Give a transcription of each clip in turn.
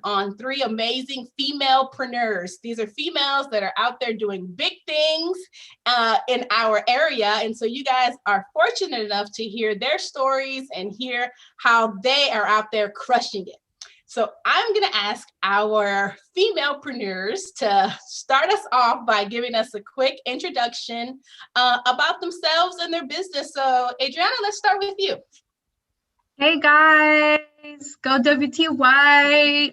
on three amazing femalpreneurs. These are females that are out there doing big things in our area. And so you guys are fortunate enough to hear their stories and hear how they are out there crushing it. So I'm going to ask our femalpreneurs to start us off by giving us a quick introduction about themselves and their business. So Adriana, let's start with you. Hey guys, go WTY.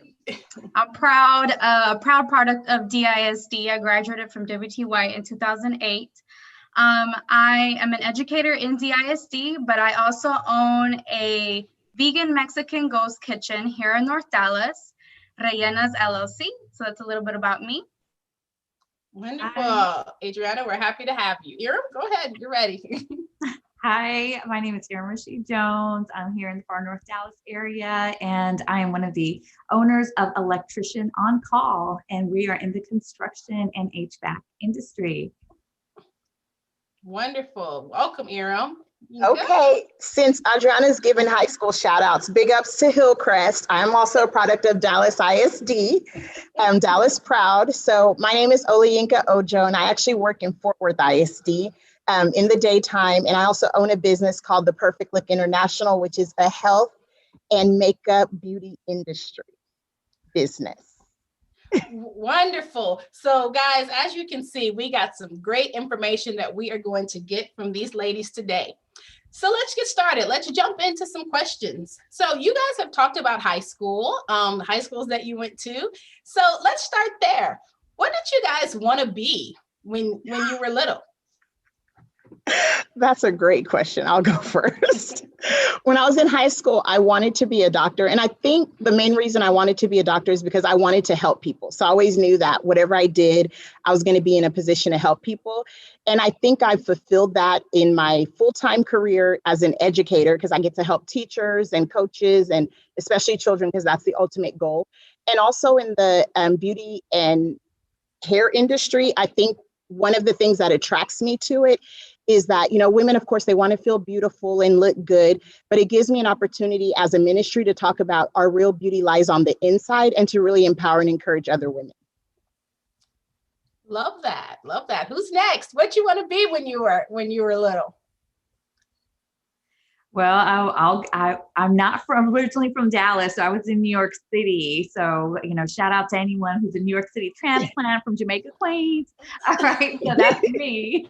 I'm proud, proud product of DISD. I graduated from WTY in 2008. I am an educator in DISD, but I also own a vegan Mexican ghost kitchen here in North Dallas, Rellenas LLC. So that's a little bit about me. Wonderful. Adriana, we're happy to have you. Ira, go ahead. You're ready. Hi, my name is Erin Rasheed Jones. I'm here in the far North Dallas area, and I am one of the owners of Electrician on Call, and we are in the construction and HVAC industry. Wonderful. Welcome, Erin. Okay, since Adriana's given high school shout outs, big ups to Hillcrest. I'm also a product of Dallas ISD. I'm Dallas proud. So my name is Olayinka Ojo, and I actually work in Fort Worth ISD in the daytime. And I also own a business called The Perfect Look International, which is a health and makeup beauty industry business. Wonderful. So guys, as you can see, we got some great information that we are going to get from these ladies today. So let's get started. Let's jump into some questions. So you guys have talked about high school, high schools that you went to. So let's start there. What did you guys want to be when you were little? That's a great question. I'll go first. When I was in high school, I wanted to be a doctor. And I think the main reason I wanted to be a doctor is because I wanted to help people. So I always knew that whatever I did, I was going to be in a position to help people. And I think I fulfilled that in my full-time career as an educator, because I get to help teachers and coaches and especially children, because that's the ultimate goal. And also in the beauty and hair industry, I think one of the things that attracts me to it is that, you know, women, of course, they want to feel beautiful and look good, but it gives me an opportunity as a ministry to talk about our real beauty lies on the inside and to really empower and encourage other women. Love that. Love that. Who's next? What you want to be when you were little? Well, I'm not originally from Dallas, so I was in New York City. So, you know, shout out to anyone who's a New York City transplant from Jamaica, Queens. All right, so that's me.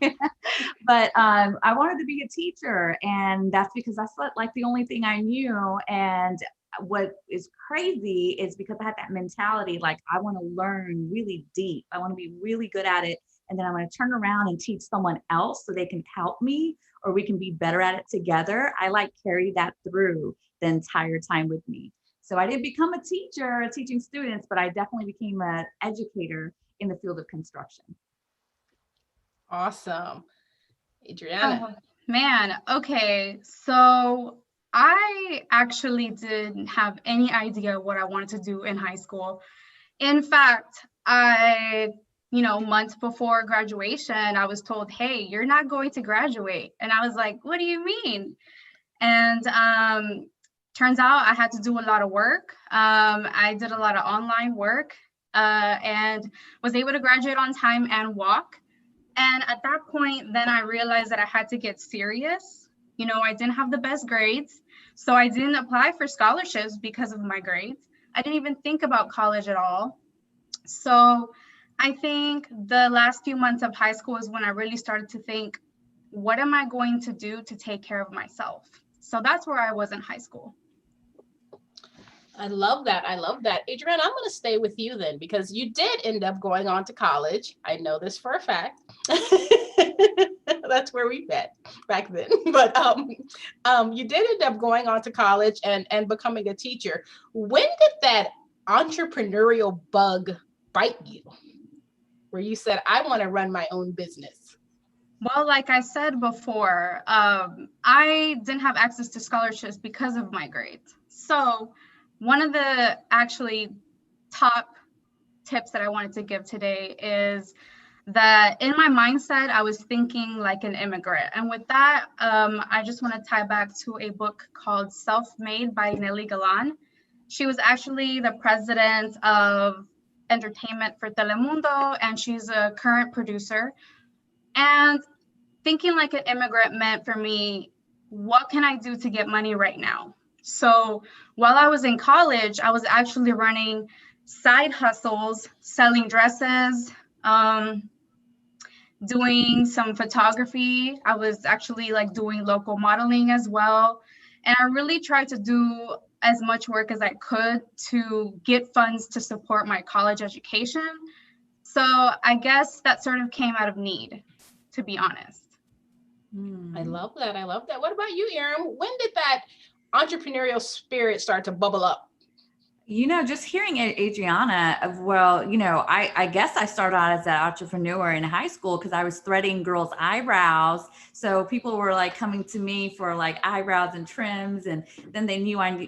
But I wanted to be a teacher, and that's because that's like the only thing I knew. And what is crazy is because I had that mentality, like I want to learn really deep. I want to be really good at it. And then I'm going to turn around and teach someone else so they can help me, or we can be better at it together. I like carry that through the entire time with me. So I didn't become a teacher teaching students, but I definitely became an educator in the field of construction. Awesome. Adriana. Man, okay. So I actually didn't have any idea what I wanted to do in high school. In fact, months before graduation, I was told, hey, you're not going to graduate. And I was like, what do you mean? And turns out I had to do a lot of work. I did a lot of online work and was able to graduate on time and walk. And at that point, then I realized that I had to get serious. You know, I didn't have the best grades, so I didn't apply for scholarships because of my grades. I didn't even think about college at all. So I think the last few months of high school is when I really started to think, what am I going to do to take care of myself? So that's where I was in high school. I love that. I love that. Adriana, I'm going to stay with you then, because you did end up going on to college. I know this for a fact. That's where we met back then. But you did end up going on to college and becoming a teacher. When did that entrepreneurial bug bite you, where you said, I want to run my own business? Well, like I said before, I didn't have access to scholarships because of my grades. So one of the actually top tips that I wanted to give today is that in my mindset, I was thinking like an immigrant. And with that, I just want to tie back to a book called Self-Made by Nelly Galan. She was actually the president of entertainment for Telemundo, and she's a current producer. And thinking like an immigrant meant for me, what can I do to get money right now? So while I was in college, I was actually running side hustles, selling dresses, doing some photography. I was actually like doing local modeling as well. And I really tried to do as much work as I could to get funds to support my college education. So I guess that sort of came out of need, to be honest. I love that. I love that. What about you, Erin? When did that entrepreneurial spirit start to bubble up? Just hearing Adriana of, well, I guess I started out as an entrepreneur in high school because I was threading girls' eyebrows. So people were like coming to me for like eyebrows and trims. And then they knew I,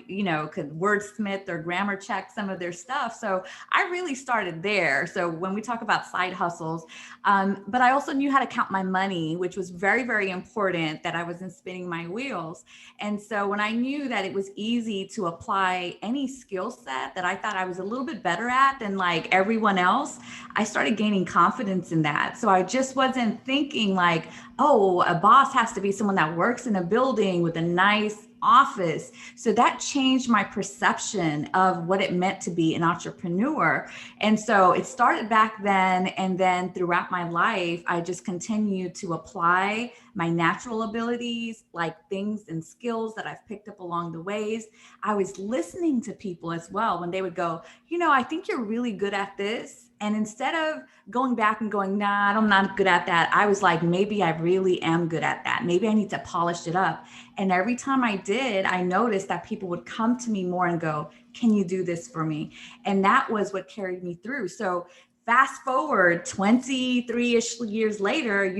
could wordsmith or grammar check some of their stuff. So I really started there. So when we talk about side hustles, but I also knew how to count my money, which was very, very important, that I wasn't spinning my wheels. And so when I knew that it was easy to apply any skill set that I thought I was a little bit better at than like everyone else, I started gaining confidence in that. So I just wasn't thinking like, oh, a boss has to be someone that works in a building with a nice office. So that changed my perception of what it meant to be an entrepreneur. And so it started back then. And then throughout my life, I just continued to apply my natural abilities, like things and skills that I've picked up along the ways. I was listening to people as well when they would go, I think you're really good at this. And instead of going back and going, nah, I'm not good at that, I was like, maybe I really am good at that. Maybe I need to polish it up. And every time I did, I noticed that people would come to me more and go, can you do this for me? And that was what carried me through. So fast forward 23-ish years later,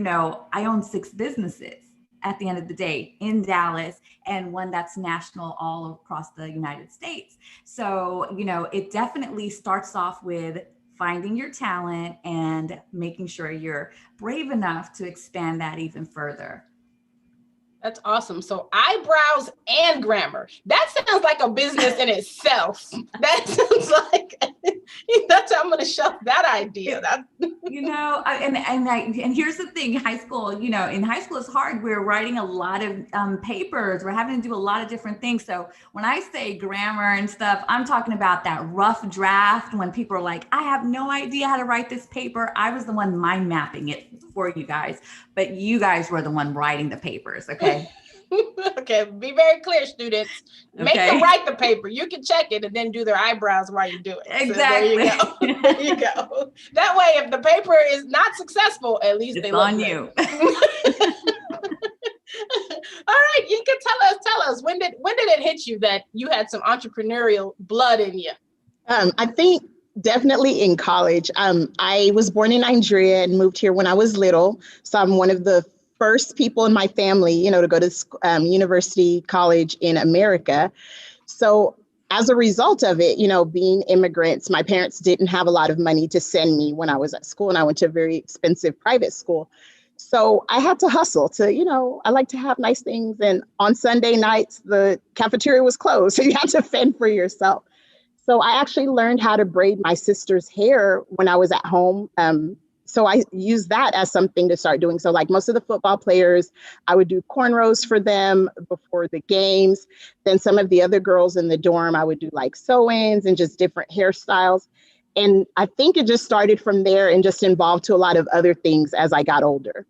I own 6 businesses at the end of the day in Dallas, and one that's national all across the United States. So, it definitely starts off with finding your talent and making sure you're brave enough to expand that even further. That's awesome. So eyebrows and grammar. That sounds like a business in itself. That sounds like that's how I'm going to shelf that idea. And here's the thing, high school, in high school it's hard. We're writing a lot of papers. We're having to do a lot of different things. So when I say grammar and stuff, I'm talking about that rough draft when people are like, I have no idea how to write this paper. I was the one mind mapping it for you guys, but you guys were the one writing the papers. Okay. Okay, be very clear, students. Make them write the paper. You can check it and then do their eyebrows while you do it. Exactly. So there you go. That way, if the paper is not successful, at least it's they look on good. you. All right, you can tell us when did it hit you that you had some entrepreneurial blood in you? I think definitely in college. I was born in Nigeria and moved here when I was little. So I'm one of the first people in my family, to go to university, college in America. So as a result of it, being immigrants, my parents didn't have a lot of money to send me when I was at school, and I went to a very expensive private school. So I had to hustle to, I like to have nice things. And on Sunday nights, the cafeteria was closed. So you had to fend for yourself. So I actually learned how to braid my sister's hair when I was at home. So I used that as something to start doing. So like most of the football players, I would do cornrows for them before the games. Then some of the other girls in the dorm, I would do like sew-ins and just different hairstyles. And I think it just started from there and just involved to a lot of other things as I got older.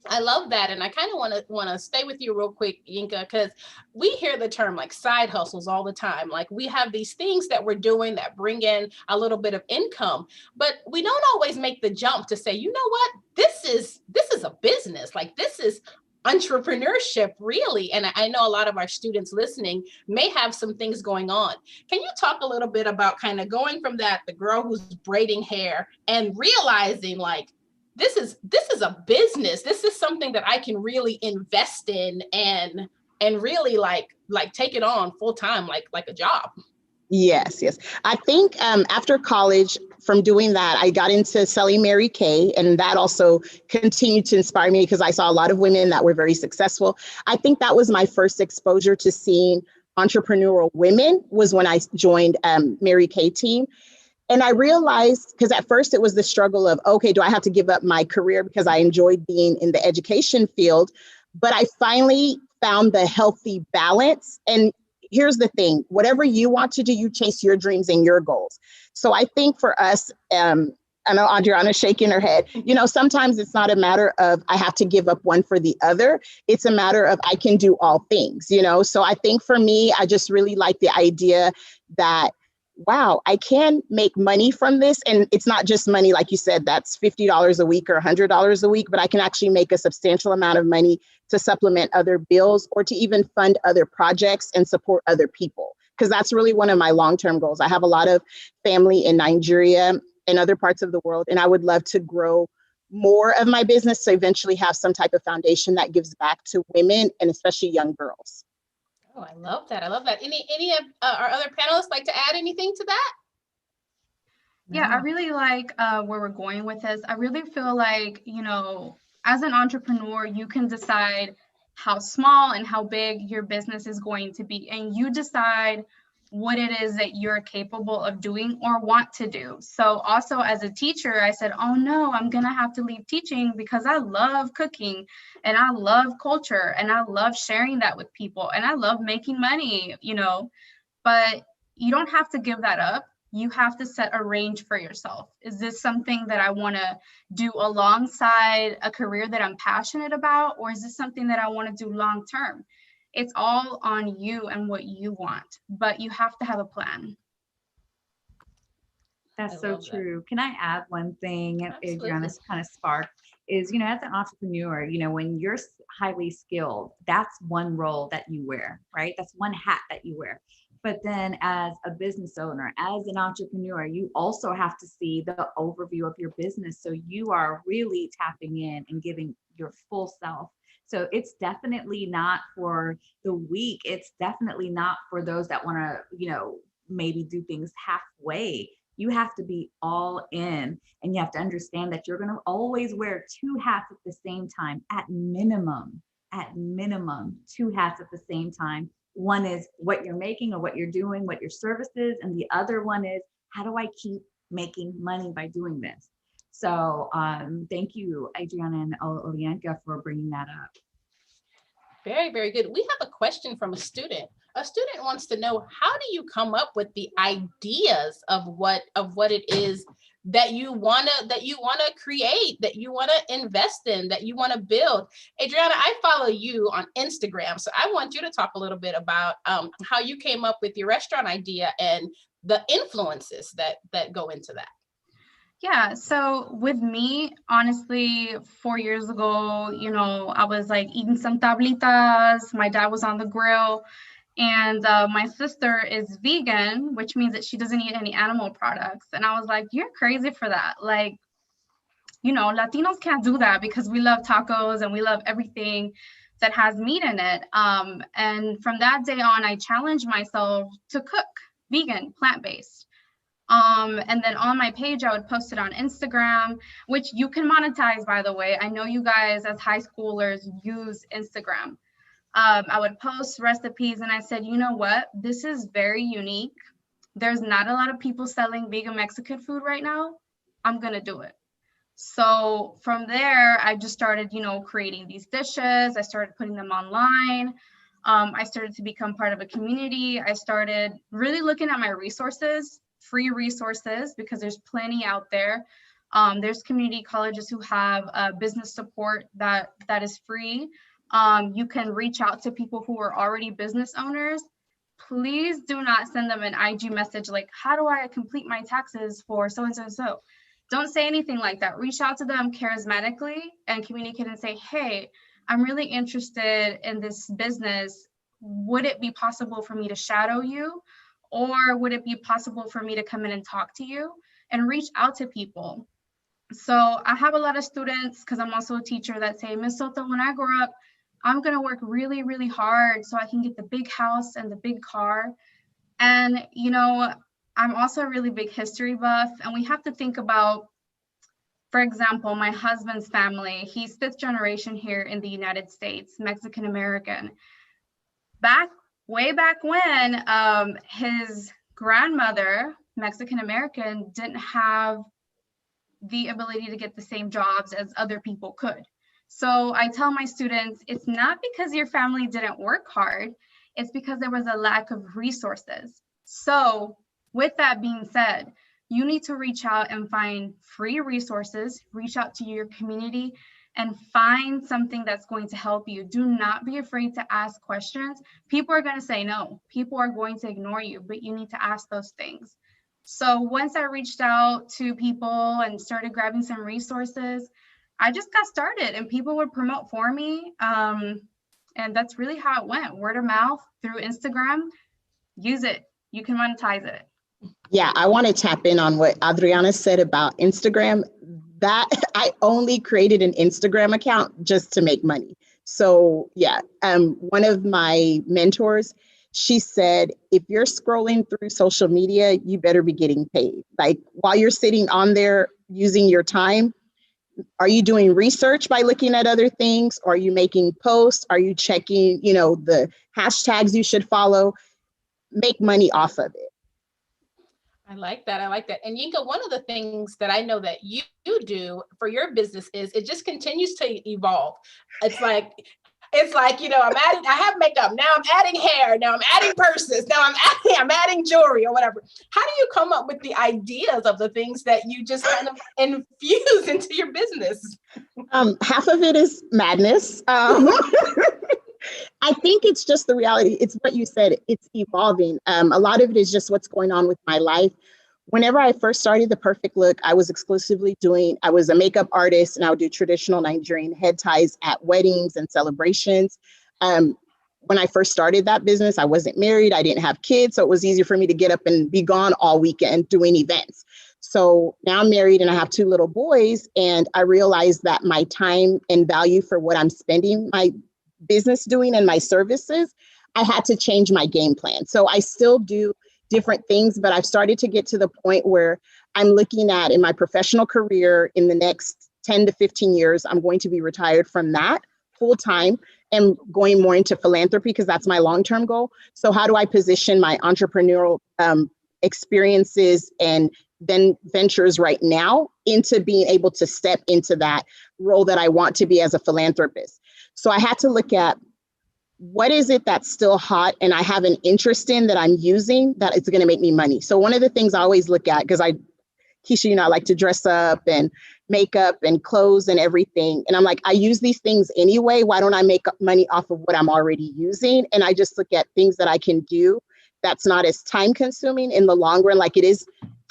I love that. And I kind of want to stay with you real quick, Yinka, because we hear the term like side hustles all the time. Like we have these things that we're doing that bring in a little bit of income, but we don't always make the jump to say, you know what, this is a business. Like this is entrepreneurship, really. And I know a lot of our students listening may have some things going on. Can you talk a little bit about kind of going from that, the girl who's braiding hair, and realizing like, this is a business. This is something that I can really invest in and really like take it on full time, like a job. Yes. I think after college, from doing that, I got into selling Mary Kay, and that also continued to inspire me because I saw a lot of women that were very successful. I think that was my first exposure to seeing entrepreneurial women was when I joined Mary Kay team. And I realized, because at first it was the struggle of, okay, do I have to give up my career because I enjoyed being in the education field? But I finally found the healthy balance. And here's the thing, whatever you want to do, you chase your dreams and your goals. So I think for us, I know Adriana's shaking her head. You know, sometimes it's not a matter of I have to give up one for the other. It's a matter of I can do all things, you know? So I think for me, I just really like the idea that, wow, I can make money from this. And it's not just money, like you said, that's $50 a week or $100 a week, but I can actually make a substantial amount of money to supplement other bills or to even fund other projects and support other people. Because that's really one of my long-term goals. I have a lot of family in Nigeria and other parts of the world, and I would love to grow more of my business to eventually have some type of foundation that gives back to women and especially young girls. Oh, I love that. I love that. Any of our other panelists like to add anything to that? Yeah, I really like where we're going with this. I really feel like, you know, as an entrepreneur, you can decide how small and how big your business is going to be, and you decide what it is that you're capable of doing or want to do. So also as a teacher, I said, oh no, I'm gonna have to leave teaching because I love cooking and I love culture and I love sharing that with people and I love making money, you know, but you don't have to give that up. You have to set a range for yourself. Is this something that I want to do alongside a career that I'm passionate about, or is this something that I want to do long term? It's all on you and what you want, but you have to have a plan. That's so true. Can I add one thing, Adriana, kind of sparked is, you know, as an entrepreneur, you know, when you're highly skilled, that's one role that you wear, right? That's one hat that you wear. But then as a business owner, as an entrepreneur, you also have to see the overview of your business. So you are really tapping in and giving your full self. So it's definitely not for the weak. It's definitely not for those that want to, you know, maybe do things halfway. You have to be all in, and you have to understand that you're going to always wear two hats at the same time, at minimum, two hats at the same time. One is what you're making or what you're doing, what your service is, and the other one is how do I keep making money by doing this? So thank you, Adriana and Olianka, for bringing that up. Very, very good. We have a question from a student. A student wants to know, how do you come up with the ideas of what it is that you wanna create, that you wanna invest in, that you wanna build? Adriana, I follow you on Instagram, so I want you to talk a little bit about how you came up with your restaurant idea and the influences that go into that. Yeah, so with me, honestly, 4 years ago, you know, I was like eating some tablitas. My dad was on the grill, and my sister is vegan, which means that she doesn't eat any animal products. And I was like, you're crazy for that. Like, you know, Latinos can't do that because we love tacos and we love everything that has meat in it. And from that day on, I challenged myself to cook vegan, plant-based. And then on my page, I would post it on Instagram, which you can monetize, by the way. I know you guys as high schoolers use Instagram. I would post recipes and I said, you know what? This is very unique. There's not a lot of people selling vegan Mexican food right now. I'm going to do it. So from there, I just started, you know, creating these dishes. I started putting them online. I started to become part of a community. I started really looking at my resources, free resources, because there's plenty out there. There's community colleges who have business support that is free. You can reach out to people who are already business owners. Please do not send them an IG message like, how do I complete my taxes for so and so and so? Don't say anything like that. Reach out to them charismatically and communicate and say, hey, I'm really interested in this business. Would it be possible for me to shadow you? Or would it be possible for me to come in and talk to you? And reach out to people. So I have a lot of students, because I'm also a teacher, that say, Ms. Soto, when I grow up, I'm going to work really, really hard so I can get the big house and the big car. And, you know, I'm also a really big history buff, and we have to think about, for example, my husband's family. He's 5th generation here in the United States, Mexican American. Back way back when, his grandmother, Mexican American, didn't have the ability to get the same jobs as other people could. So I tell my students, it's not because your family didn't work hard, it's because there was a lack of resources. So with that being said, you need to reach out and find free resources, reach out to your community and find something that's going to help you. Do not be afraid to ask questions. People are going to say no. People are going to ignore you, but you need to ask those things. So once I reached out to people and started grabbing some resources, I just got started and people would promote for me. And that's really how it went. Word of mouth through Instagram. Use it. You can monetize it. Yeah, I want to tap in on what Adriana said about Instagram. That I only created an Instagram account just to make money. So yeah, one of my mentors, she said, if you're scrolling through social media, you better be getting paid. Like while you're sitting on there using your time, are you doing research by looking at other things? Are you making posts? Are you checking, the hashtags you should follow? Make money off of it. I like that. I like that. And Yinka, one of the things that I know that you do for your business is it just continues to evolve. It's like, I have makeup. Now I'm adding hair. Now I'm adding purses. Now I'm adding jewelry or whatever. How do you come up with the ideas of the things that you just kind of infuse into your business? Half of it is madness. I think it's just the reality. It's what you said. It's evolving. A lot of it is just what's going on with my life. Whenever I first started The Perfect Look, I was a makeup artist and I would do traditional Nigerian head ties at weddings and celebrations. When I first started that business, I wasn't married. I didn't have kids. So it was easy for me to get up and be gone all weekend doing events. So now I'm married and I have 2 little boys. And I realized that my time and value for what I'm spending my business doing and my services, I had to change my game plan. So I still do different things, but I've started to get to the point where I'm looking at in my professional career in the next 10 to 15 years, I'm going to be retired from that full time and going more into philanthropy because that's my long-term goal. So how do I position my entrepreneurial experiences and then ventures right now into being able to step into that role that I want to be as a philanthropist? So I had to look at what is it that's still hot and I have an interest in that I'm using that it's going to make me money. So one of the things I always look at, because Keisha, I like to dress up and makeup and clothes and everything. And I'm like, I use these things anyway. Why don't I make money off of what I'm already using? And I just look at things that I can do that's not as time consuming in the long run. Like it is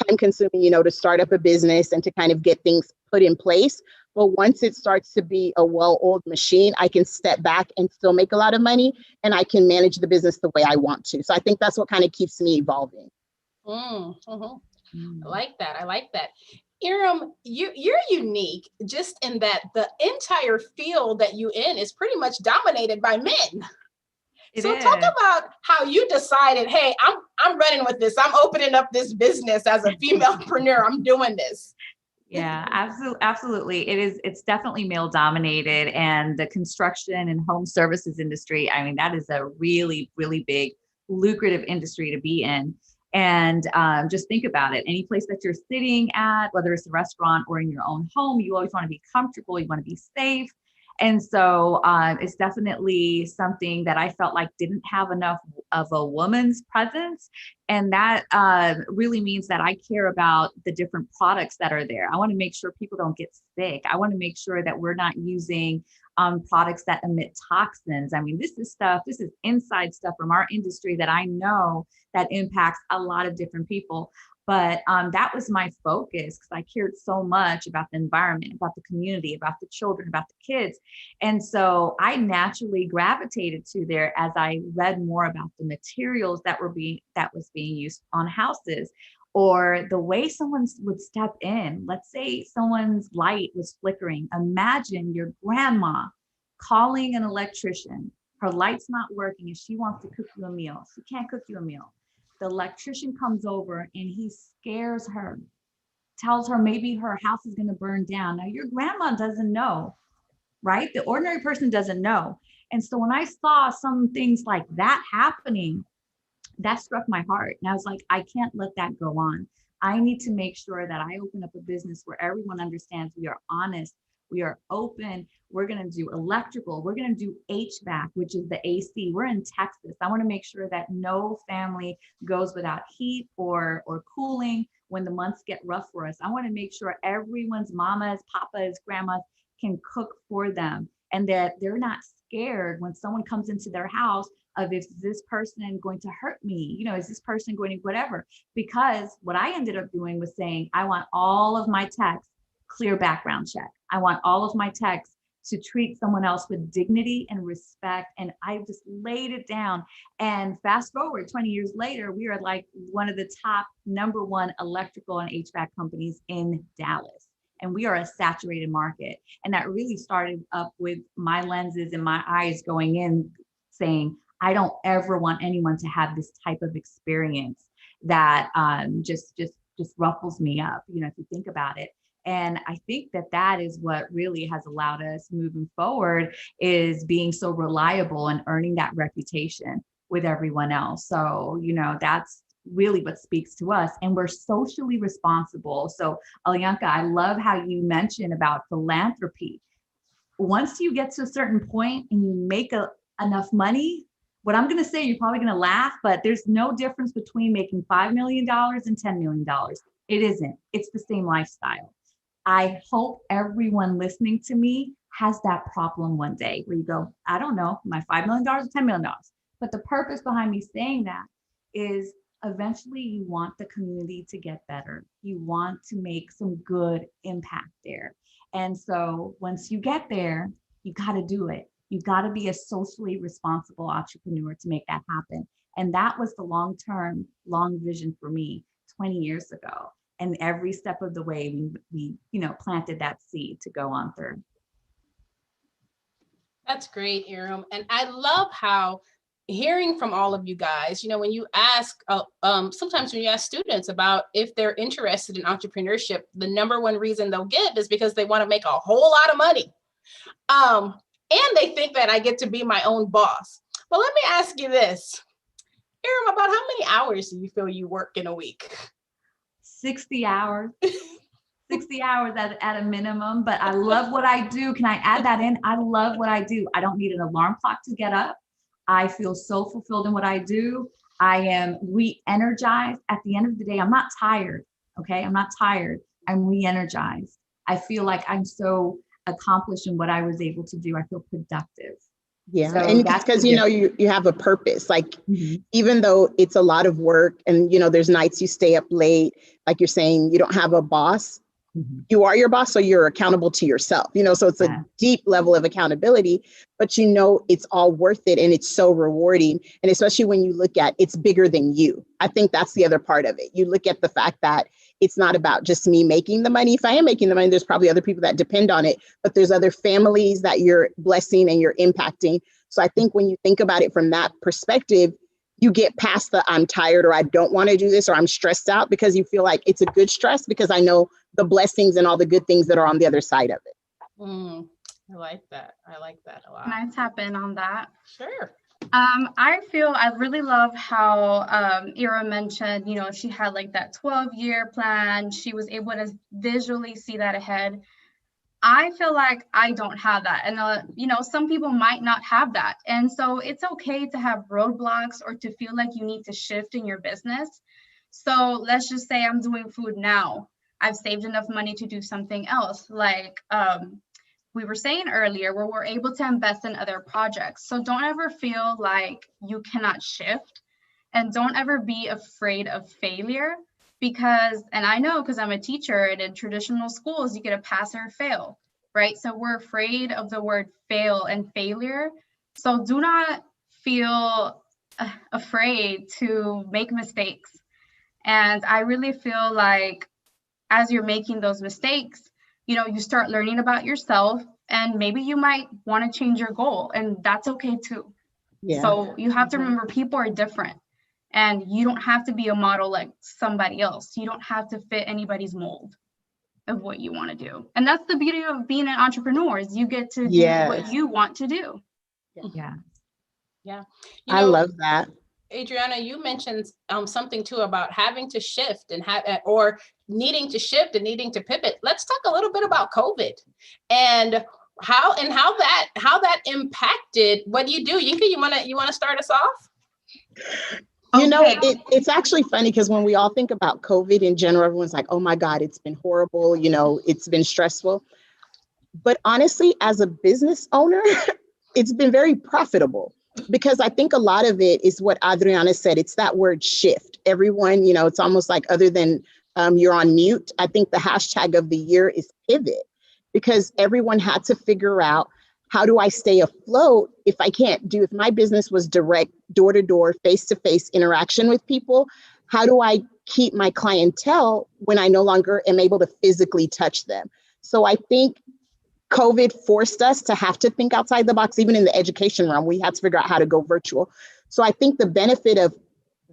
time consuming, to start up a business and to kind of get things put in place. But once it starts to be a well-oiled machine, I can step back and still make a lot of money and I can manage the business the way I want to. So I think that's what kind of keeps me evolving. I like that. I like that. Iram, you're unique just in that the entire field that you in is pretty much dominated by men. Talk about how you decided, hey, I'm running with this. I'm opening up this business as a femalpreneur. I'm doing this. Yeah, absolutely. It's definitely male dominated, and the construction and home services industry, I mean, that is a really, really big, lucrative industry to be in. And just think about it. Any place that you're sitting at, whether it's a restaurant or in your own home, you always want to be comfortable. You want to be safe. And so it's definitely something that I felt like didn't have enough of a woman's presence. And that really means that I care about the different products that are there. I want to make sure people don't get sick. I want to make sure that we're not using products that emit toxins. I mean, this is inside stuff from our industry that I know that impacts a lot of different people. But that was my focus because I cared so much about the environment, about the community, about the children, about the kids. And so I naturally gravitated to there as I read more about the materials that was being used on houses, or the way someone would step in. Let's say someone's light was flickering. Imagine your grandma calling an electrician. Her light's not working and she wants to cook you a meal. She can't cook you a meal. The electrician comes over and he scares her, tells her maybe her house is going to burn down. Now, your grandma doesn't know, right? The ordinary person doesn't know. And so when I saw some things like that happening, that struck my heart. And I was like, I can't let that go on. I need to make sure that I open up a business where everyone understands we are honest, we are open. We're going to do electrical. We're going to do HVAC, which is the AC. We're in Texas. I want to make sure that no family goes without heat or cooling when the months get rough for us. I want to make sure everyone's mamas, papas, grandmas can cook for them, and that they're not scared when someone comes into their house of, is this person going to hurt me? You know, is this person going to whatever? Because what I ended up doing was saying, I want all of my texts clear background check. I want all of my texts to treat someone else with dignity and respect. And I just laid it down. And fast forward 20 years later, we are like one of the top #1 electrical and HVAC companies in Dallas. And we are a saturated market. And that really started up with my lenses and my eyes going in saying, I don't ever want anyone to have this type of experience that just ruffles me up, you know, if you think about it. And I think that that is what really has allowed us moving forward, is being so reliable and earning that reputation with everyone else. So, you know, that's really what speaks to us. And we're socially responsible. So, Alyanka, I love how you mentioned about philanthropy. Once you get to a certain point and you make enough money, what I'm going to say, you're probably going to laugh, but there's no difference between making $5 million and $10 million. It isn't. It's the same lifestyle. I hope everyone listening to me has that problem one day where you go, I don't know, my $5 million or $10 million. But the purpose behind me saying that is eventually you want the community to get better. You want to make some good impact there. And so once you get there, you got to do it. You got to be a socially responsible entrepreneur to make that happen. And that was the long-term, long vision for me 20 years ago. And every step of the way, we planted that seed to go on through. That's great, Iram. And I love how hearing from all of you guys, you know, when you ask, sometimes when you ask students about if they're interested in entrepreneurship, the #1 reason they'll give is because they want to make a whole lot of money. And they think that I get to be my own boss. But let me ask you this, Iram, about how many hours do you feel you work in a week? 60 hours. 60 hours at a minimum, but I love what I do. Can I add that in? I love what I do. I don't need an alarm clock to get up. I feel so fulfilled in what I do. I am re-energized. At the end of the day, I'm not tired, okay? I'm not tired. I'm re-energized. I feel like I'm so accomplished in what I was able to do. I feel productive. Yeah, So and that's because, you know, you have a purpose. Like, even though it's a lot of work and, you know, there's nights you stay up late, like you're saying, you don't have a boss. You are your boss, so you're accountable to yourself, you know, so it's a deep level of accountability, but you know, it's all worth it and it's so rewarding. And especially when you look at it's bigger than you. I think that's the other part of it. You look at the fact that it's not about just me making the money. If I am making the money, there's probably other people that depend on it, but there's other families that you're blessing and you're impacting. So I think when you think about it from that perspective, you get past the I'm tired or I don't want to do this or I'm stressed out, because you feel like it's a good stress because I know the blessings and all the good things that are on the other side of it. I like that. I like that a lot. Can I tap in on that? Sure. I really love how Ira mentioned, you know, she had like that 12-year plan. She was able to visually see that ahead. I feel like I don't have that. And, you know, some people might not have that. And so it's okay to have roadblocks or to feel like you need to shift in your business. So let's just say I'm doing food now. I've saved enough money to do something else. Like we were saying earlier, where we're able to invest in other projects. So don't ever feel like you cannot shift, and don't ever be afraid of failure. Because, and I know because I'm a teacher, and in traditional schools, you get a pass or fail, right? So we're afraid of the word fail and failure. So do not feel afraid to make mistakes. And I really feel like as you're making those mistakes, you know, you start learning about yourself, and maybe you might want to change your goal, and that's okay too. Yeah. So you have to remember people are different. And you don't have to be a model like somebody else. You don't have to fit anybody's mold of what you want to do. And that's the beauty of being an entrepreneur, is you get to do what you want to do. Yeah. Yeah. I love that. Adriana, you mentioned something too about having to shift and or needing to shift and needing to pivot. Let's talk a little bit about COVID and how that impacted. What do? Yinka, you want to start us off? You know, it's actually funny because when we all think about COVID in general, everyone's like, oh my God, it's been horrible. You know, it's been stressful. But honestly, as a business owner, it's been very profitable because I think a lot of it is what Adriana said. It's that word shift. Everyone, you know, it's almost like other than you're on mute. I think the hashtag of the year is pivot because everyone had to figure out, how do I stay afloat if my business was direct, door to door, face to face interaction with people? How do I keep my clientele when I no longer am able to physically touch them? So I think COVID forced us to have to think outside the box. Even in the education realm, we had to figure out how to go virtual. So I think the benefit of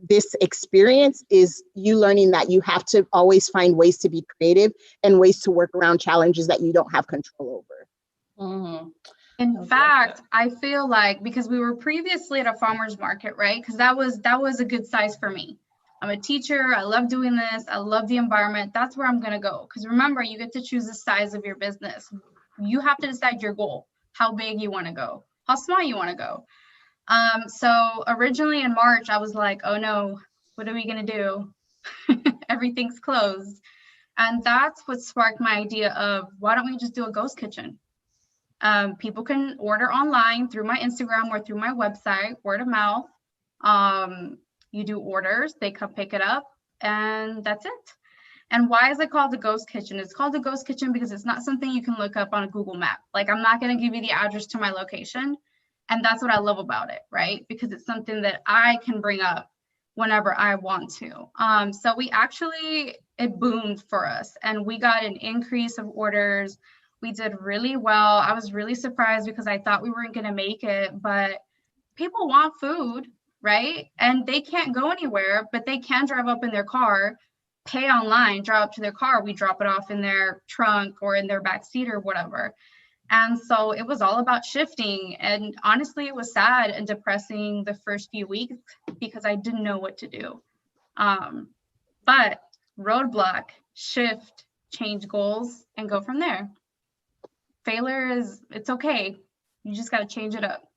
this experience is you learning that you have to always find ways to be creative and ways to work around challenges that you don't have control over. Mm-hmm. In fact, I feel like because we were previously at a farmer's market, right? Because that was a good size for me. I'm a teacher. I love doing this. I love the environment. That's where I'm going to go. Because remember, you get to choose the size of your business. You have to decide your goal, how big you want to go, how small you want to go. So originally in March, I was like, oh no, what are we going to do? Everything's closed. And that's what sparked my idea of, why don't we just do a ghost kitchen? People can order online through my Instagram or through my website, word of mouth. You do orders, they come pick it up, and that's it. And why is it called a ghost kitchen? It's called a ghost kitchen because it's not something you can look up on a Google map. Like, I'm not going to give you the address to my location. And that's what I love about it, right? Because it's something that I can bring up whenever I want to. So it boomed for us, and we got an increase of orders. We did really well. I was really surprised because I thought we weren't going to make it, but people want food, right? And they can't go anywhere, but they can drive up in their car, pay online, drive up to their car. We drop it off in their trunk or in their back seat or whatever. And so it was all about shifting. And honestly, it was sad and depressing the first few weeks because I didn't know what to do. But roadblock, shift, change goals, and go from there. Failure it's okay. You just got to change it up.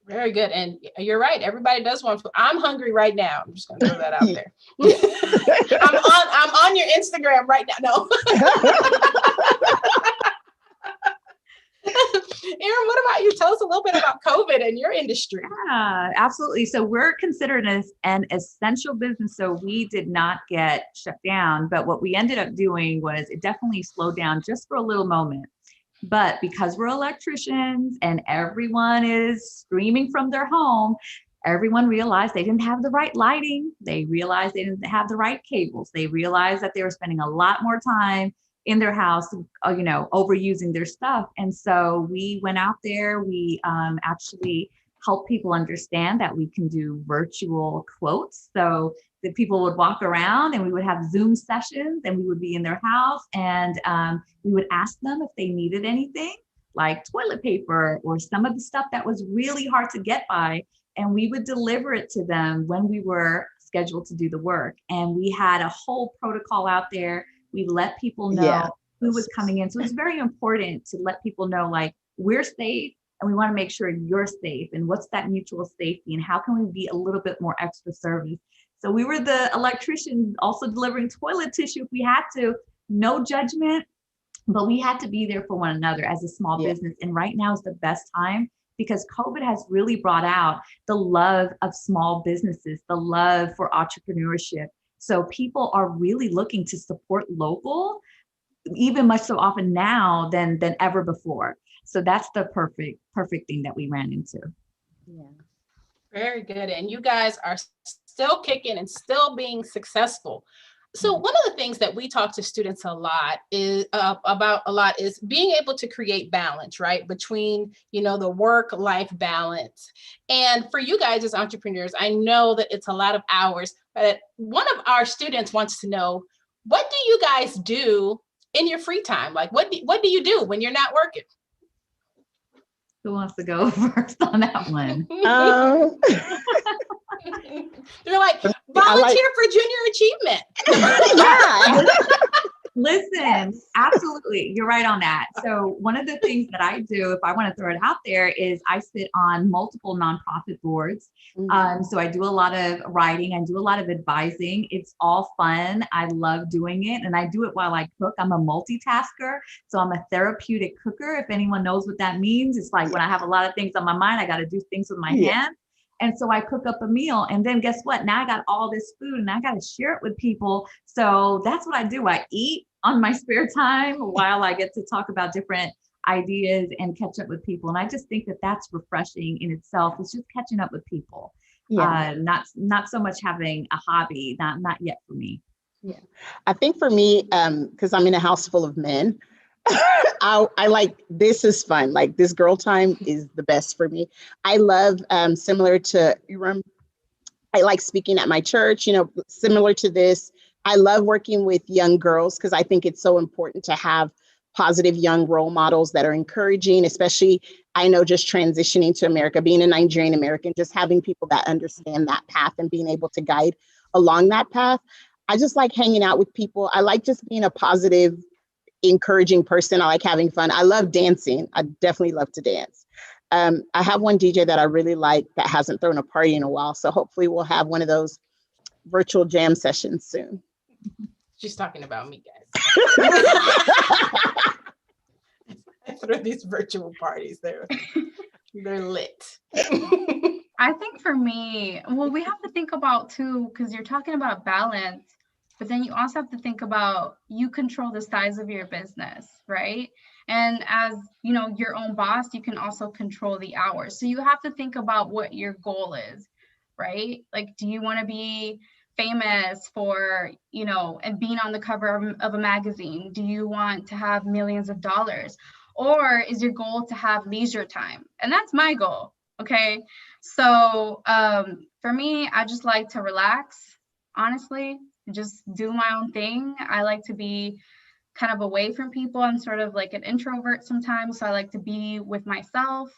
Very good. And you're right. Everybody does want food. I'm hungry right now. I'm just going to throw that out there. I'm on your Instagram right now. No. Erin, what about you? Tell us a little bit about COVID and your industry. Yeah, absolutely. So we're considered as an essential business. So we did not get shut down, but what we ended up doing was it definitely slowed down just for a little moment. But because we're electricians and everyone is streaming from their home, everyone realized they didn't have the right lighting. They realized they didn't have the right cables. They realized that they were spending a lot more time in their house, overusing their stuff. And so we went out there, we actually help people understand that we can do virtual quotes. So that people would walk around and we would have Zoom sessions and we would be in their house and we would ask them if they needed anything like toilet paper or some of the stuff that was really hard to get by. And we would deliver it to them when we were scheduled to do the work. And we had a whole protocol out there. We let people know who was coming in. So it's very important to let people know, like, we're safe and we want to make sure you're safe. And what's that mutual safety? And how can we be a little bit more extra service? So we were the electricians also delivering toilet tissue if we had to, no judgment, but we had to be there for one another as a small business. And right now is the best time because COVID has really brought out the love of small businesses, the love for entrepreneurship. So people are really looking to support local, even much so often now than ever before. So that's the perfect thing that we ran into. Yeah. Very good. And you guys are still kicking and still being successful. So one of the things that we talk to students a lot is is being able to create balance, right? Between, the work-life balance. And for you guys as entrepreneurs, I know that it's a lot of hours, but one of our students wants to know, what do you guys do in your free time? Like, what do you do when you're not working? Who wants to go first on that one? They're like, volunteer for junior achievement. Yeah. Listen, absolutely. You're right on that. So one of the things that I do, if I want to throw it out there, is I sit on multiple nonprofit boards. So I do a lot of writing. I do a lot of advising. It's all fun. I love doing it. And I do it while I cook. I'm a multitasker. So I'm a therapeutic cooker. If anyone knows what that means, it's like when I have a lot of things on my mind, I got to do things with my hands. And so I cook up a meal, and then guess what? Now I got all this food and I got to share it with people. So that's what I do. I eat on my spare time while I get to talk about different ideas and catch up with people. And I just think that that's refreshing in itself. It's just catching up with people. Not so much having a hobby, not yet for me. Yeah. I think for me, because I'm in a house full of men, I like, this is fun. Like this girl time is the best for me. I love, similar to, I like speaking at my church, similar to this. I love working with young girls because I think it's so important to have positive young role models that are encouraging, especially, I know, just transitioning to America, being a Nigerian American, just having people that understand that path and being able to guide along that path. I just like hanging out with people. I like just being a positive, encouraging person. I like having fun. I love dancing. I definitely love to dance. I have one DJ that I really like that hasn't thrown a party in a while. So hopefully we'll have one of those virtual jam sessions soon. She's talking about me, guys. I throw these virtual parties. They're lit. I think for me, well, we have to think about too, because you're talking about balance, but then you also have to think about, you control the size of your business, right? And as your own boss, you can also control the hours. So you have to think about what your goal is, right? Like, do you want to be famous for, and being on the cover of a magazine? Do you want to have millions of dollars? Or is your goal to have leisure time? And that's my goal. Okay. So for me, I just like to relax, honestly, just do my own thing. I like to be kind of away from people. I'm sort of like an introvert sometimes. So I like to be with myself.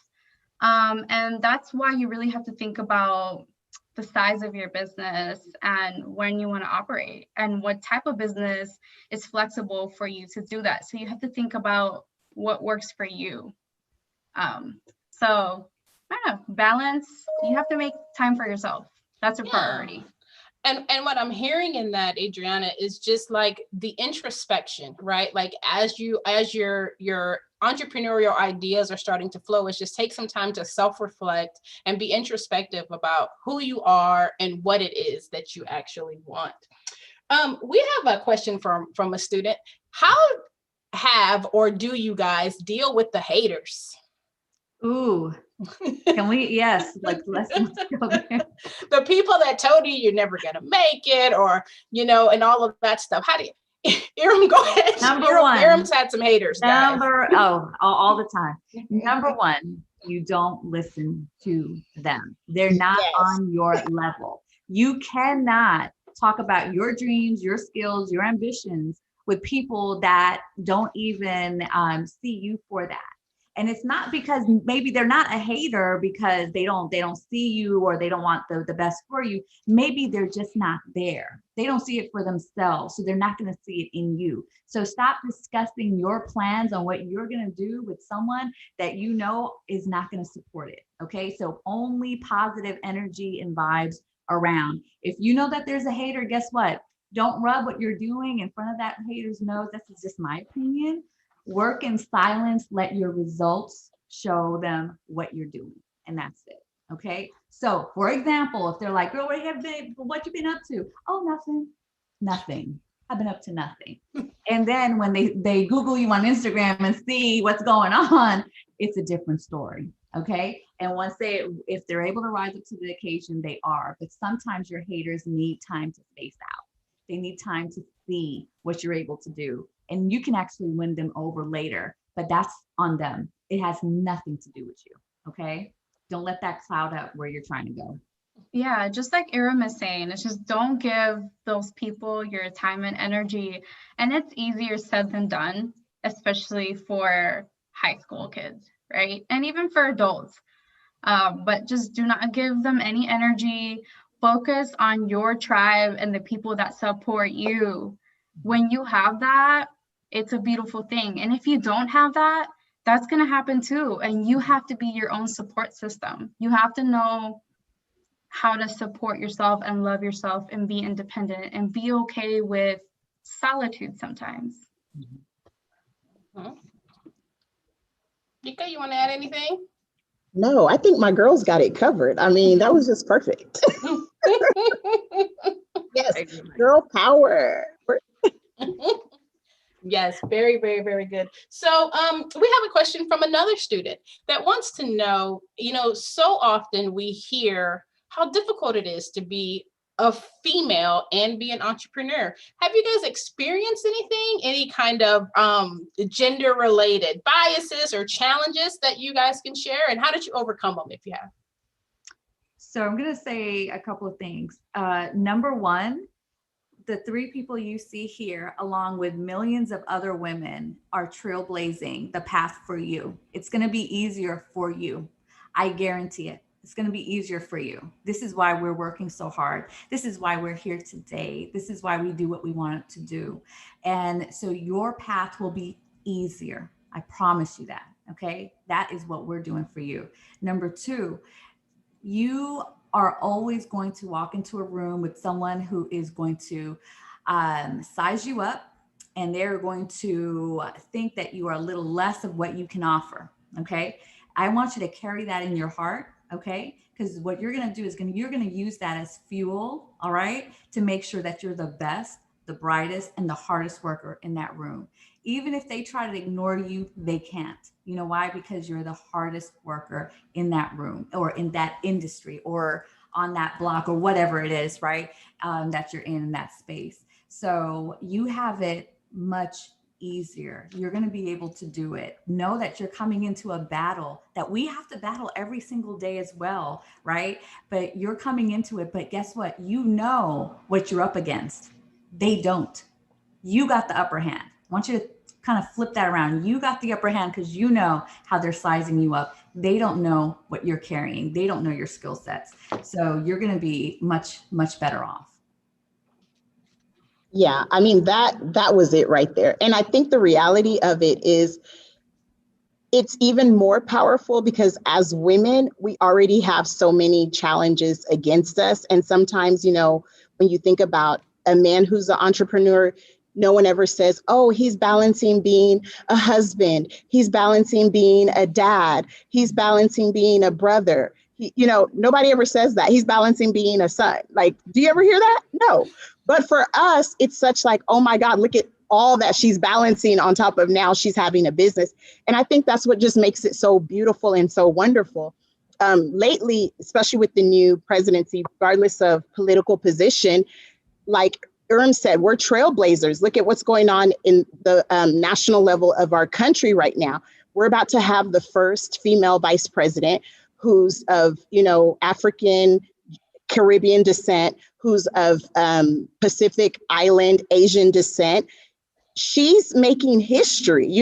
And that's why you really have to think about the size of your business and when you want to operate and what type of business is flexible for you to do that. So you have to think about what works for you. So I don't know, balance, you have to make time for yourself. That's a priority. And what I'm hearing in that, Adriana, is just like the introspection, right? Like as your entrepreneurial ideas are starting to flow, it's just take some time to self-reflect and be introspective about who you are and what it is that you actually want. We have a question from a student. How have or do you guys deal with the haters? Ooh, can we? Yes, let's go there. The people that told you you're never gonna make it, or and all of that stuff. How do you? Iram, go ahead. Number one. Iram's had some haters, guys. All the time. Number one, you don't listen to them. They're not on your level. You cannot talk about your dreams, your skills, your ambitions with people that don't even see you for that. And it's not because maybe they're not a hater because they don't see you or they don't want the best for you. Maybe they're just not there. They don't see it for themselves. So they're not going to see it in you. So stop discussing your plans on what you're going to do with someone that is not going to support it. Okay. So only positive energy and vibes around. If you know that there's a hater, guess what? Don't rub what you're doing in front of that hater's nose. That's just my opinion. Work in silence, let your results show them what you're doing. And that's it. Okay. So for example, if they're like, girl, what you been up to? Oh, nothing. I've been up to nothing. And then when they Google you on Instagram and see what's going on, it's a different story. Okay. And if they're able to rise up to the occasion, they are. But sometimes your haters need time to space out. They need time to see what you're able to do. And you can actually win them over later, but that's on them. It has nothing to do with you, okay? Don't let that cloud up where you're trying to go. Yeah, just like Iram is saying, it's just don't give those people your time and energy. And it's easier said than done, especially for high school kids, right? And even for adults. But just do not give them any energy. Focus on your tribe and the people that support you. When you have that, it's a beautiful thing. And if you don't have that, that's going to happen too. And you have to be your own support system. You have to know how to support yourself and love yourself and be independent and be okay with solitude sometimes. Nika, you want to add anything? No, I think my girls got it covered. I mean, that was just perfect. Yes, girl power. Yes, very, very, very good. So we have a question from another student that wants to know, so often we hear how difficult it is to be a female and be an entrepreneur. Have you guys experienced any kind of gender related biases or challenges that you guys can share? And how did you overcome them if you have? So I'm going to say a couple of things. Number one, the three people you see here, along with millions of other women, are trailblazing the path for you. It's going to be easier for you. I guarantee it. It's going to be easier for you. This is why we're working so hard. This is why we're here today. This is why we do what we want to do. And so your path will be easier. I promise you that. Okay. That is what we're doing for you. Number two, you are always going to walk into a room with someone who is going to size you up, and they're going to think that you are a little less of what you can offer. Okay. I want you to carry that in your heart. Okay. Because what you're going to do is you're going to use that as fuel. All right. To make sure that you're the best, the brightest, and the hardest worker in that room. Even if they try to ignore you, they can't. You know why? Because you're the hardest worker in that room or in that industry or on that block or whatever it is, right? That you're in that space. So you have it much easier. You're going to be able to do it. Know that you're coming into a battle that we have to battle every single day as well, right? But you're coming into it. But guess what? You know what you're up against. They don't. You got the upper hand. I want you to kind of flip that around. You got the upper hand because you know how they're sizing you up. They don't know what you're carrying. They don't know your skill sets. So you're going to be much, much better off. Yeah, I mean, that was it right there. And I think the reality of it is it's even more powerful because as women, we already have so many challenges against us. And sometimes, when you think about a man who's an entrepreneur, no one ever says, oh, he's balancing being a husband. He's balancing being a dad. He's balancing being a brother. Nobody ever says that. He's balancing being a son. Like, do you ever hear that? No. But for us, it's such like, oh my God, look at all that she's balancing on top of now she's having a business. And I think that's what just makes it so beautiful and so wonderful. Lately, especially with the new presidency, regardless of political position, like said, we're trailblazers. Look at what's going on in the national level of our country right now. We're about to have the first female vice president who's of, African, Caribbean descent, who's of Pacific Island, Asian descent. She's making history,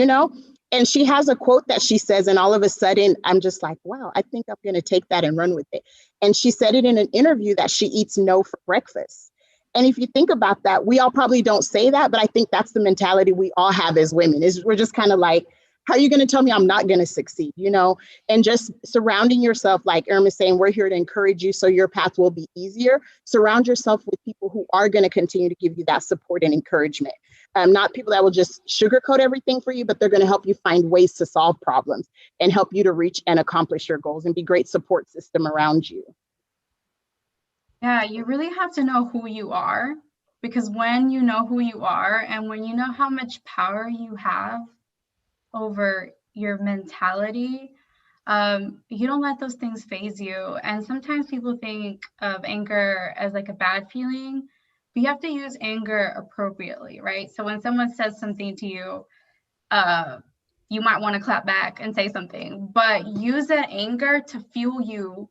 and she has a quote that she says, and all of a sudden I'm just like, wow, I think I'm going to take that and run with it. And she said it in an interview that she eats no for breakfast. And if you think about that, we all probably don't say that, but I think that's the mentality we all have as women is we're just kind of like, how are you going to tell me I'm not going to succeed, and just surrounding yourself, like Irma's saying, we're here to encourage you so your path will be easier. Surround yourself with people who are going to continue to give you that support and encouragement. Not people that will just sugarcoat everything for you, but they're going to help you find ways to solve problems and help you to reach and accomplish your goals and be a great support system around you. Yeah, you really have to know who you are, because when you know who you are and when you know how much power you have over your mentality, you don't let those things phase you. And sometimes people think of anger as like a bad feeling, but you have to use anger appropriately, right? So when someone says something to you, you might want to clap back and say something, but use that anger to fuel you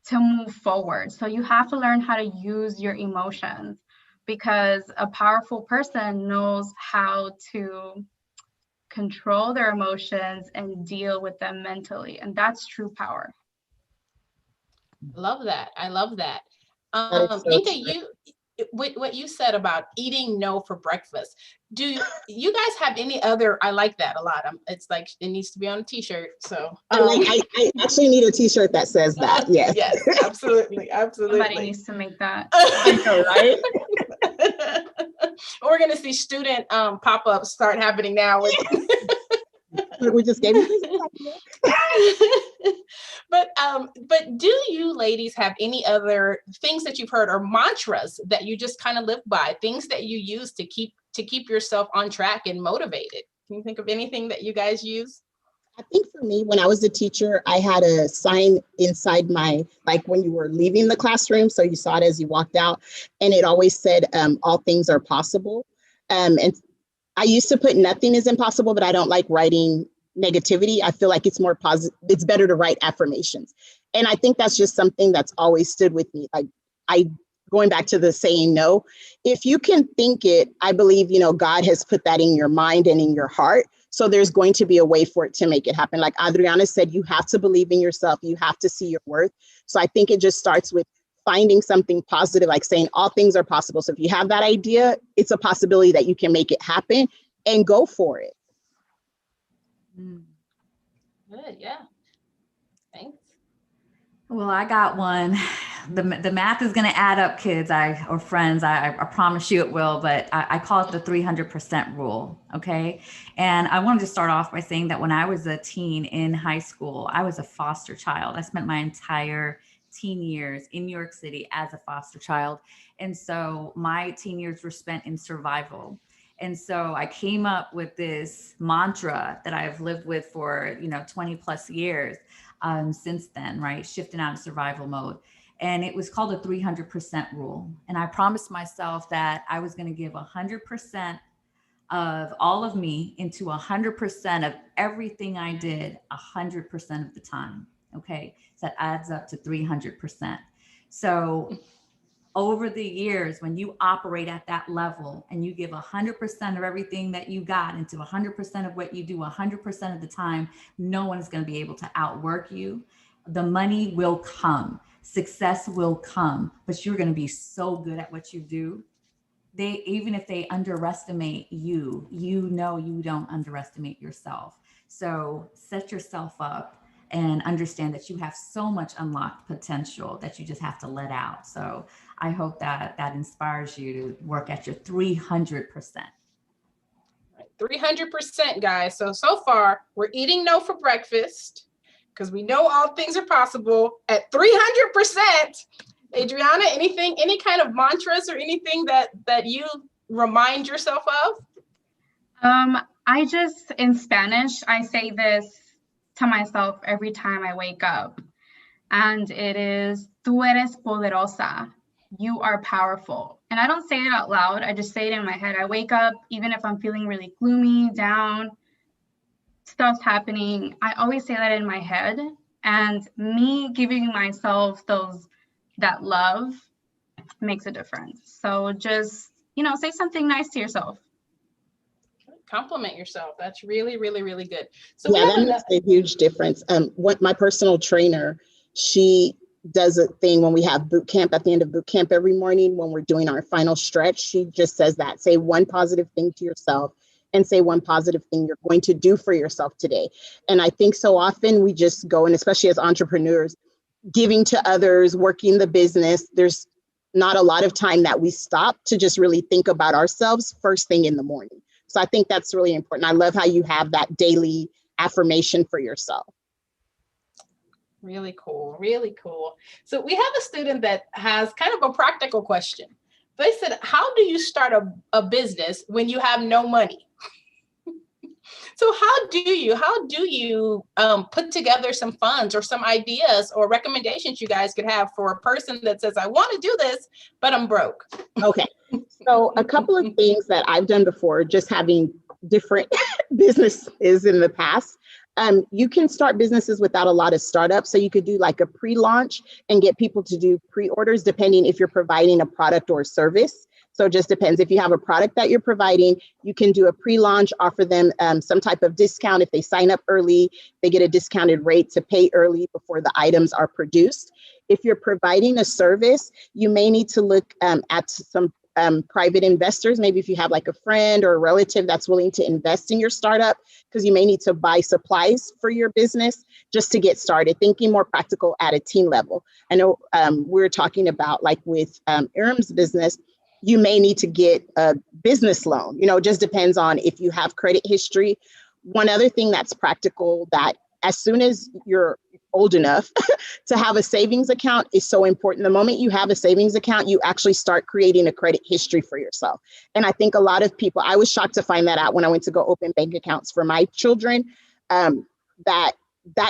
to move forward. So you have to learn how to use your emotions, because a powerful person knows how to control their emotions and deal with them mentally. And that's true power. Love that. I love that. That is so Inka, true. what you said about eating no for breakfast. Do you guys have any other? I like that a lot. It's like it needs to be on a t-shirt. So I actually need a t-shirt that says that. Yes. Yes, absolutely, absolutely. Somebody needs to make that. I know, right? We're gonna see student pop-ups start happening now. We just gave you this. But do you ladies have any other things that you've heard or mantras that you just kind of live by, things that you use to keep yourself on track and motivated? Can you think of anything that you guys use? I think for me, when I was a teacher, I had a sign inside like when you were leaving the classroom, so you saw it as you walked out, and it always said, all things are possible. And I used to put nothing is impossible, but I don't like writing negativity. I feel like it's more positive. It's better to write affirmations. And I think that's just something that's always stood with me. Like going back to the saying no, if you can think it, I believe, God has put that in your mind and in your heart. So there's going to be a way for it to make it happen. Like Adriana said, you have to believe in yourself. You have to see your worth. So I think it just starts with finding something positive, like saying all things are possible. So if you have that idea, it's a possibility that you can make it happen, and go for it. Good, yeah. Thanks. Well, I got one. The math is going to add up, kids, or friends. I promise you it will, but I call it the 300% rule. Okay. And I wanted to start off by saying that when I was a teen in high school, I was a foster child. I spent my entire teen years in New York City as a foster child. And so my teen years were spent in survival. And so I came up with this mantra that I've lived with for, 20 plus years since then, right? Shifting out of survival mode. And it was called the 300% rule. And I promised myself that I was going to give 100% of all of me into 100% of everything I did 100% of the time. Okay. So that adds up to 300%. So over the years, when you operate at that level and you give 100% of everything that you got into 100% of what you do 100% of the time, no one is going to be able to outwork you. The money will come, success will come, but you're going to be so good at what you do. Even if they underestimate you, you don't underestimate yourself. So set yourself up and understand that you have so much unlocked potential that you just have to let out. So I hope that inspires you to work at your 300%. 300%, guys. So far, we're eating no for breakfast because we know all things are possible at 300%. Adriana, any kind of mantras or anything that you remind yourself of? In Spanish, I say this to myself every time I wake up. And it is, tú eres poderosa. You are powerful. And I don't say it out loud. I just say it in my head. I wake up, even if I'm feeling really gloomy, down, stuff's happening. I always say that in my head. And me giving myself that love makes a difference. So just, say something nice to yourself. Compliment yourself. That's really, really, really good. So yeah, that makes a huge difference. What my personal trainer, she does a thing when we have boot camp at the end of boot camp every morning when we're doing our final stretch. She just says that, say one positive thing to yourself and say one positive thing you're going to do for yourself today. And I think so often we just go, and especially as entrepreneurs, giving to others, working the business, there's not a lot of time that we stop to just really think about ourselves first thing in the morning. So I think that's really important. I love how you have that daily affirmation for yourself. Really cool, really cool. So we have a student that has kind of a practical question. They said, how do you start a business when you have no money? So how do you put together some funds or some ideas or recommendations you guys could have for a person that says, I want to do this, but I'm broke? Okay. So a couple of things that I've done before, just having different businesses in the past. You can start businesses without a lot of startups. So you could do like a pre-launch and get people to do pre-orders, depending if you're providing a product or a service. So it just depends. If you have a product that you're providing, you can do a pre-launch, offer them some type of discount. If they sign up early, they get a discounted rate to pay early before the items are produced. If you're providing a service, you may need to look at some private investors. Maybe if you have like a friend or a relative that's willing to invest in your startup, because you may need to buy supplies for your business just to get started, thinking more practical at a team level. I know we're talking about like with Iram's business, you may need to get a business loan. You know, it just depends on if you have credit history. One other thing that's practical, that as soon as you're old enough to have a savings account, is so important. The moment you have a savings account, you actually start creating a credit history for yourself. And I think a lot of people, I was shocked to find that out when I went to go open bank accounts for my children, that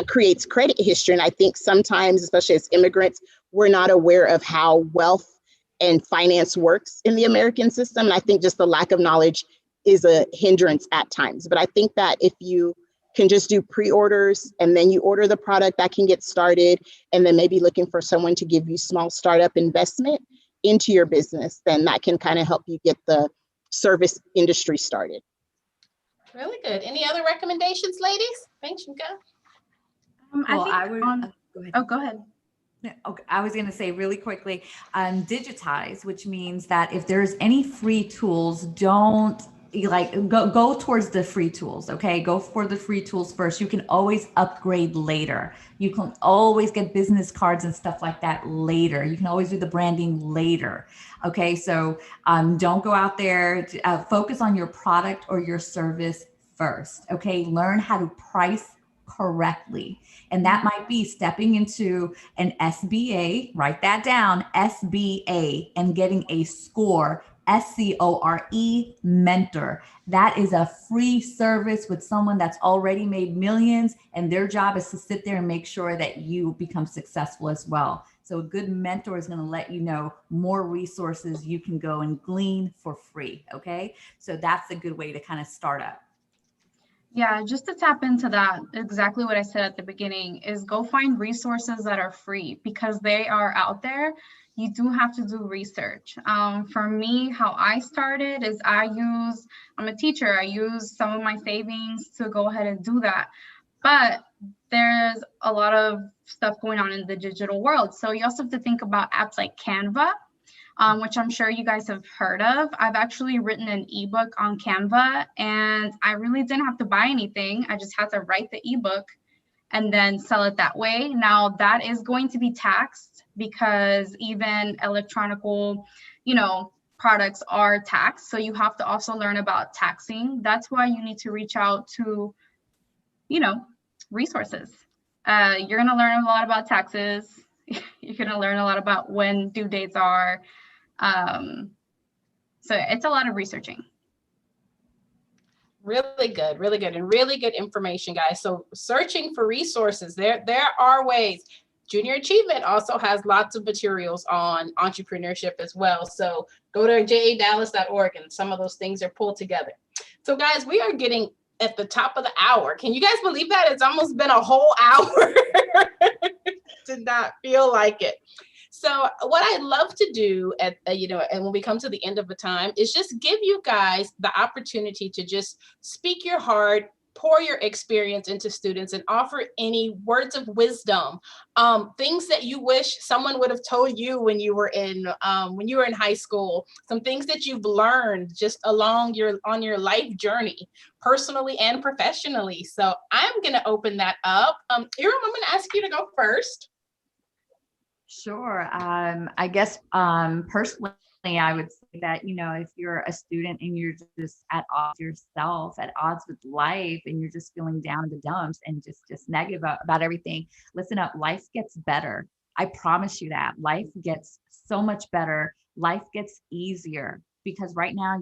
creates credit history. And I think sometimes, especially as immigrants, we're not aware of how wealth and finance works in the American system. And I think just the lack of knowledge is a hindrance at times. But I think that if you can just do pre-orders and then you order the product, that can get started, and then maybe looking for someone to give you small startup investment into your business, then that can kind of help you get the service industry started. Really good. Any other recommendations, ladies? Thanks, Shamika. Well, I think go ahead. oh, go ahead. Okay, I was going to say really quickly, digitize, which means that if there's any free tools, don't go towards the free tools. Okay, go for the free tools first. You can always upgrade later. You can always get business cards and stuff like that later. You can always do the branding later. Okay, so don't go out there. Focus on your product or your service first. Okay, learn how to price correctly. And that might be stepping into an SBA, write that down, SBA, and getting a SCORE, SCORE mentor. That is a free service with someone that's already made millions, and their job is to sit there and make sure that you become successful as well. So a good mentor is going to let you know more resources you can go and glean for free. Okay. So that's a good way to kind of start up. Yeah, just to tap into that, exactly what I said at the beginning is go find resources that are free, because they are out there. You do have to do research. For me, how I started is I'm a teacher. I use some of my savings to go ahead and do that. But there's a lot of stuff going on in the digital world. So you also have to think about apps like Canva, which I'm sure you guys have heard of. I've actually written an ebook on Canva, and I really didn't have to buy anything. I just had to write the ebook and then sell it that way. Now that is going to be taxed, because even electronical, products are taxed. So you have to also learn about taxing. That's why you need to reach out to, resources. You're going to learn a lot about taxes. You're going to learn a lot about when due dates are. So it's a lot of researching. Really good, and really good information, guys. So searching for resources, there are ways. Junior Achievement also has lots of materials on entrepreneurship as well. So go to jadallas.org, and some of those things are pulled together. So guys, we are getting at the top of the hour. Can you guys believe that? It's almost been a whole hour. Did not feel like it. So what I'd love to do and when we come to the end of the time, is just give you guys the opportunity to just speak your heart, pour your experience into students, and offer any words of wisdom, things that you wish someone would have told you when you were in high school, some things that you've learned just on your life journey, personally and professionally. So I'm going to open that up. Iram, I'm going to ask you to go first. Sure. I guess personally, I would say that, if you're a student and you're just at odds yourself, at odds with life, and you're just feeling down in the dumps and just negative about everything, listen up, life gets better. I promise you that life gets so much better. Life gets easier, because right now,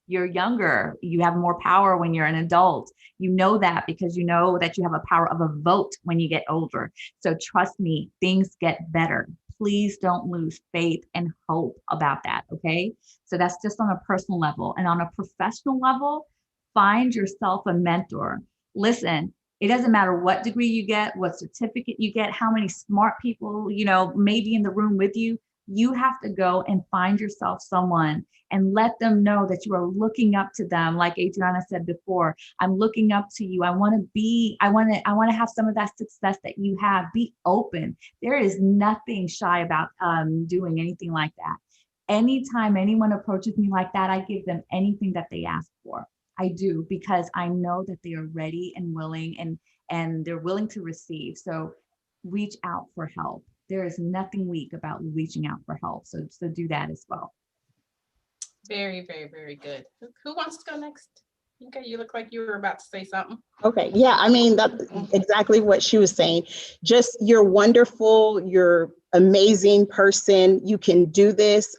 you're younger. You have more power when you're an adult. You know that because you know that you have a power of a vote when you get older. So trust me, things get better. Please don't lose faith and hope about that. Okay. So that's just on a personal level. And on a professional level, find yourself a mentor. Listen, it doesn't matter what degree you get, what certificate you get, how many smart people, may be in the room with you. You have to go and find yourself someone and let them know that you are looking up to them. Like Adriana said before, I'm looking up to you. I want to have some of that success that you have. Be open. There is nothing shy about doing anything like that. Anytime anyone approaches me like that, I give them anything that they ask for. I do, because I know that they are ready and willing, and they're willing to receive. So reach out for help. There is nothing weak about reaching out for help. So do that as well. Very, very, very good. Who wants to go next? Okay, you look like you were about to say something. Okay, yeah, I mean, that's exactly what she was saying. Just, you're wonderful, you're amazing person, you can do this.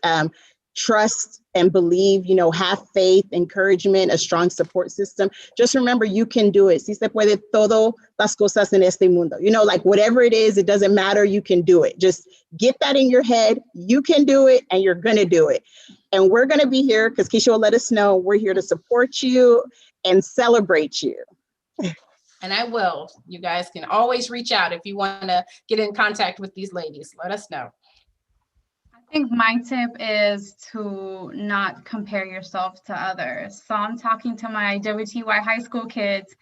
Trust and believe, have faith, encouragement, a strong support system. Just remember, you can do it. Si se puede todo las cosas en este mundo. Like whatever it is, it doesn't matter, you can do it. Just get that in your head. You can do it, and you're going to do it. And we're going to be here because Keisha will let us know. We're here to support you and celebrate you. And I will. You guys can always reach out if you want to get in contact with these ladies. Let us know. I think my tip is to not compare yourself to others. So I'm talking to my WTY high school kids.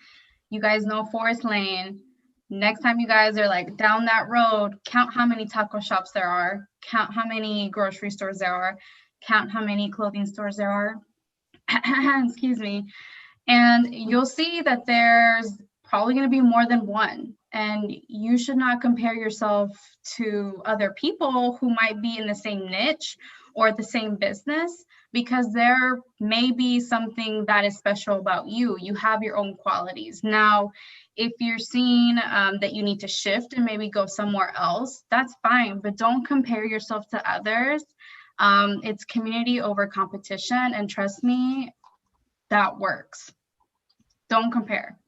You guys know Forest Lane. Next time you guys are like down that road, count how many taco shops there are, count how many grocery stores there are, count how many clothing stores there are. Excuse me. And you'll see that there's probably going to be more than one. And you should not compare yourself to other people who might be in the same niche or the same business, because there may be something that is special about you. You have your own qualities. Now, if you're seeing that you need to shift and maybe go somewhere else, that's fine, but don't compare yourself to others. It's community over competition, and trust me, that works. Don't compare.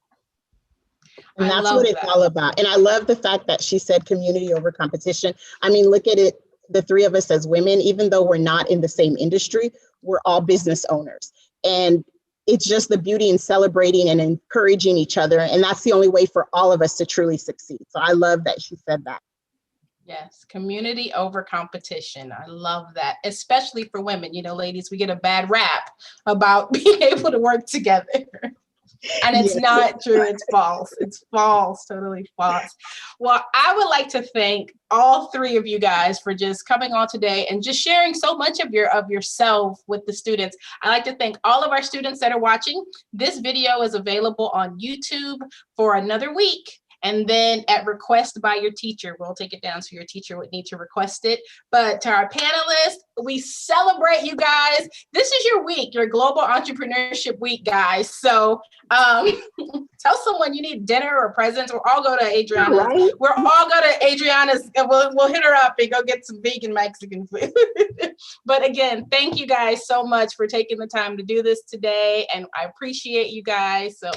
And that's what it's all about. And I love the fact that she said community over competition. I mean, look at it, the three of us as women, even though we're not in the same industry, we're all business owners. And it's just the beauty in celebrating and encouraging each other. And that's the only way for all of us to truly succeed. So I love that she said that. Yes, community over competition. I love that, especially for women. Ladies, we get a bad rap about being able to work together. And it's not true. It's false. It's false. Totally false. Well, I would like to thank all three of you guys for just coming on today and just sharing so much of yourself with the students. I'd like to thank all of our students that are watching. This video is available on YouTube for another week. And then at request by your teacher, we'll take it down so your teacher would need to request it. But to our panelists, we celebrate you guys. This is your week, your Global Entrepreneurship Week, guys. So tell someone you need dinner or presents. We'll all go to Adriana's. Right? We'll all go to Adriana's, and we'll hit her up and go get some vegan Mexican food. But again, thank you guys so much for taking the time to do this today. And I appreciate you guys. So